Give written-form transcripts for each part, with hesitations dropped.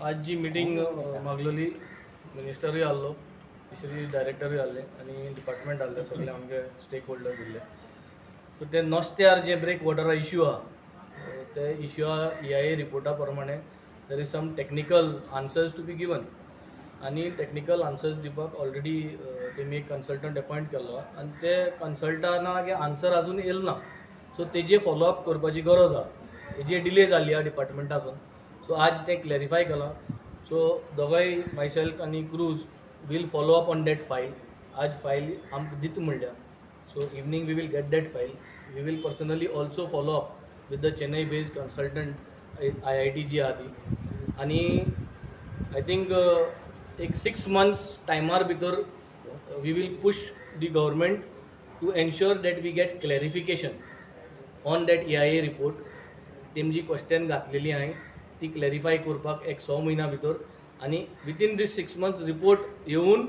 आज जी meeting मागलेली मिनिस्टरूय आल्लो, fisheries डायरेक्टरूय आसले आनी डिपार्टमेंट आसले, सगळे आमचे स्टेक होल्डर्स दिल्ले. सो ते नुस्त्यार जे ब्रेक वॉटर इश्यू आहा ते इश्यू EIA रिपोर्टा प्रमाणे there is some technical answers to be given आनी टेक्निकल आन्सर्स दिवपाक ऑलरेडी तेमी एक कन्सल्टंट अपॉयंट केल्लो आनी ते कन्सल्टंटागे आन्सर अजून येयलो ना. सो तेजे फॉलोअप करपाची गरज आहा. हेजी डिले जाल्ली आहा डिपार्टमेंटासून. सो आज ते क्लॅरिफाय केलां. सो दोगांय मायसेल्फ आनी Cruz will follow up on that file. आज फायल आमकां दिता म्हणल्या. So evening we will get that file. We will personally also follow up with the Chennai based consultant IIT जी आहा ती. आनी आय थिंक एक 6 months टायमार भितर we will push the government to ensure that we get clarification on that EIA report. तेमी जी question घातलेली हांवें ती क्लॅरिफाय करपाक एक 6 म्हयन्या भितर आनी विथीन दीस 6 months रिपोर्ट येवन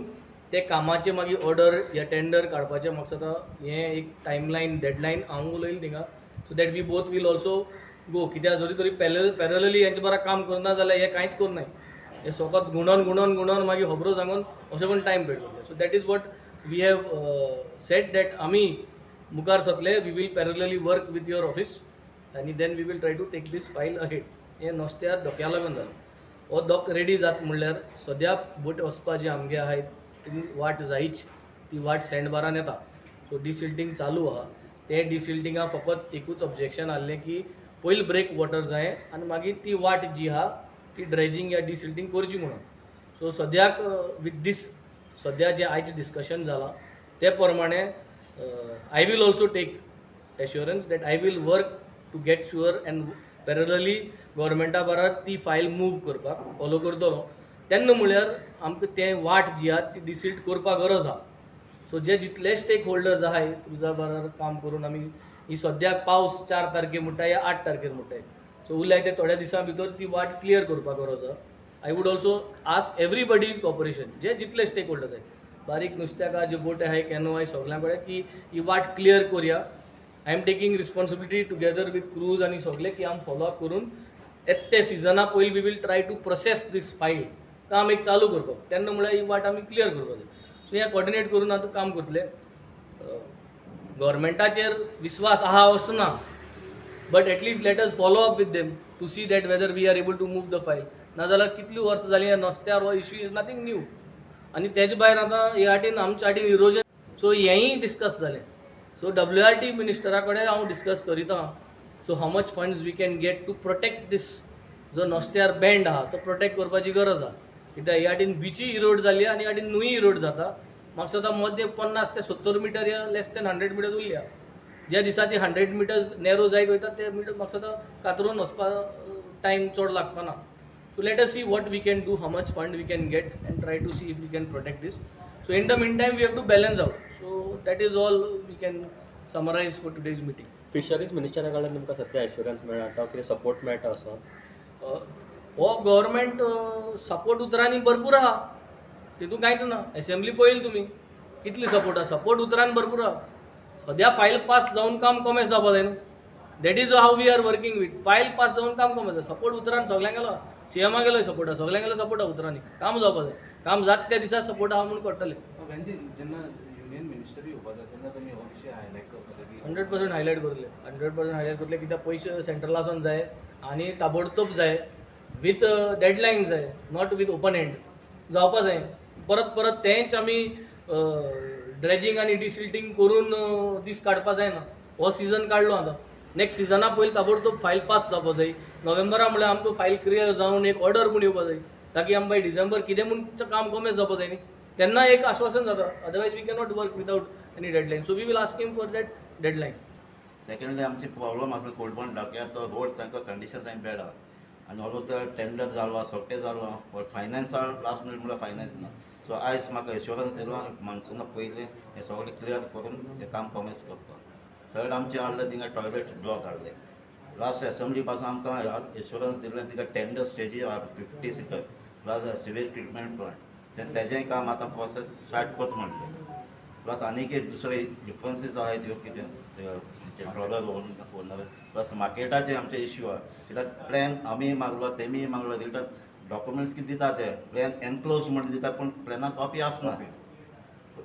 ते कामाचे मागीर ऑर्डर या टेंडर काडपाचें म्हाका सद्दां हें एक टायमलायन डेडलायन हांव उलयलें थिंगा. So that we both will also go. कित्याक जरी तरी पॅरलली हेंचे बारा काम करना जाल्यार हें कांयच करनाय. हे सोकोत गुणोन मागीर खबरो सांगून अशें करून टायम पेड करतले. So that is what we have set that आमी मुखार सरतले. We will parallelly work with your office आनी then we will try to take this file ahead. हें नुस्त्यार धोक्या लागून जालें. हो धोक रेडी जाता म्हणल्यार सद्याक बोट वचपा जे आमगे आहाय ती वाट जायच ती वाट सँडबारान येता. सो डिसिल्टींग चालू आहा. ते डिसिल्टिंगा फकत एकूच ऑब्जेक्शन आसलें की पयली ब्रेक वॉटर जाय आनी मागीर ती वाट जी आहा ती ड्रेजिंग या डिसिल्टींग करची म्हणून. सो सद्याक विथ दीस सद्या जे आयज डिस्कशन जालां ते प्रमाणे I will also take assurance that I will work to get sure and parallelly गव्हर्मेंटा बरोबर ती फायल मूव करपाक फॉलो करतलो. तेन्ना म्हळ्यार आमकां तें वाट जी आहा ती डिसिल्ट करपाक गरज आहा. सो जे जितले स्टेक होल्डर्स आहाय तुझा बरोबर काम करून आमी ही सद्याक पावस 4 तारखेर म्हणटाय या 8 तारखेर म्हणटाय. सो उरल्या ते थोड्या दिसां भितर ती वाट क्लियर करपाक गरज आहा. I would also ask everybody is cooperation जे जितले स्टेक होल्डर्स आहाय बारीक नुस्त्याक जे बोट आहाय कॅनो आहाय सगळ्यां कडेन की ही वाट क्लियर करुया. I am taking responsibility together with cruise आनी सगळे की आम फॉलो अप करून ते सिजना पयलीं we will try to process this file काम एक चालू करपाक. तेन्ना म्हळ्यार ही वाट आमी क्लियर करपाक जाय. सो हें कॉर्डिनेट करून आतां काम करतले. गव्हर्मेंटाचेर विश्वास आहा असो ना but at least let us follow up with them to see that whether we are able to move the file. नाजाल्यार कितलीं वर्सां जालीं नुस्त्यार हो इश्यू इज नथींग न्यू. आनी तेजे भायर आतां हे वाटेन आमच्या वाटेन इरोजन. सो हेंय डिस्कस जालें. सो WRT मिनिस्टरा कडेन हांव डिस्कस करीता. So how much funds we can get to protect this जो नुस्त्यार बँड आहा तो प्रोटेक्ट करपाची गरज आहा. कित्याक ह्या वाटेन बिची इरोड जाली आनी ह्या वाटेन न्हूय इरोड जाता. म्हाका सद्दां मध्य 50 ते 70 मीटर या लेस दॅन 100 मिटर्स उरल्या. ज्या दिसा ती 100 मिटर्स नॅरो जायत वयता ते म्हाका सद्दां कातरून वचपाक टायम चड लागपाना. So let us see what we can do how much fund we can get and try to see if we can protect this. So in the mean time we have to balance out. So that is all we can summarise for today's meeting. Fisheries मिनिस्टरा कडल्यान तुमकां सद्या assurance मेळ्ळा काय कितें support मेळटा असो? हो गव्हर्मेंट सपोर्ट उतरांनी भरपूर आहा. तितून कांयच ना. असेंब्ली पळयली तुमी कितली सपोर्ट आहा. सपोर्ट उतरान भरपूर आहा. सद्या फायल पास जावन काम कॉमेस जावपा जाय न्हू. That is how we are working with. File pass जावन काम कॉमेस जाय. सपोर्ट उतरान सगळ्यांक गेलो. CMा गेलोय सपोर्ट आहा. सगळ्यांक गेलो सपोर्ट आहा उतरांनी. काम जावपा जाय. काम जात त्या दिसा सपोर्ट आहा म्हणून करतले. जेन्ना युनियन मिनिस्टरी येवपा जाय तेन्ना तुमी हो विशय हायलायट करतले की 100% हायलायट करतले. 100% हायलायट करतले. कित्याक पयशे सेंट्रलासून जाय आनी ताबडतोब जाय विथ डेडलायन जाय नॉट विथ ओपन एंड जावपा जाय. परत परत तेंच आमी ड्रेजिंग आनी डिसिल्टींग करून दीस काडपा जायना. हो सिजन काडलो आतां. नेक्स्ट सिजना पयलीं ताबडतोब फायल पास जावपा जाय. नोव्हेंबरा म्हळ्यार आमकां फायल क्लियर जावन एक ऑर्डर म्हूण येवपा जाय ताकी आमकां डिसेंबर कितें म्हूण काम कॉमेस जावपा जाय न्ही. तेन्ना एक आश्वासन जाता. Otherwise we cannot work without any deadline. So we will ask him for that deadline. Secondly आमची प्रॉब्लम आसलो कोळपण डॉक्यात तो रोड सारको कंडिशन सारकी बेड आहा आनी ऑलमोस्ट टेंडर जालो सोट्टे जालो बट फायनान्स लास्ट मिनीट म्हळ्यार फायनान्स ना. सो आयज म्हाका एश्युरन्स दिलो मान्सूना पयलीं हें सगळें क्लियर करून हें काम कॉमेस करता. थर्ड आमचें आहलें थिंगा टॉयलेट ब्लॉक आहले. लास्ट असेंब्ली पासून आमकां एश्युरन्स दिल्लें थिंगा टेंडर स्टेजीर आहा 50 seater plus sewage treatment plant तेजेंय काम आतां प्रोसेस स्टार्ट करता म्हणलें. प्लस आनीक एक दुसरे डिफरन्सीस आहाय त्यो कितें ट्रॉलर ओनर प्लस मार्केटाचे आमचे इश्यू आहा. कित्याक प्लॅन आमी मागलो तेमी मागलो कित्याक डॉक्युमेंट्स कितें दिता ते प्लॅन एनक्लोज म्हणून दिता पूण प्लॅनाक कॉपी आसना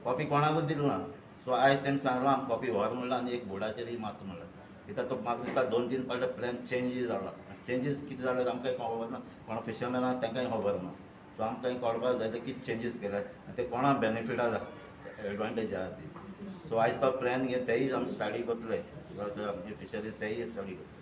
कॉपी कोणाकूच दिली ना सो आयज तेमी सांगलां कॉपी व्हर म्हणलें आनी एक बोर्डाचेर मात म्हणलें कित्याक तो म्हाका दिसता 2-3 फावटी प्लॅन चेंजीस जाला चेंजीस कितें जाल्यार आमकां खबर ना कोणा फिशरमॅनाक तांकांय खबर ना सो आमकां कळपाक जाय ते कितें चेंजीस केल्यात ते कोणा बेनिफीट आसा एडवांटेज आहा ती सो आयज तो प्लॅन घेवन तेय आमी स्टडी करतले आमची फिशरीज तेय स्टडी करतले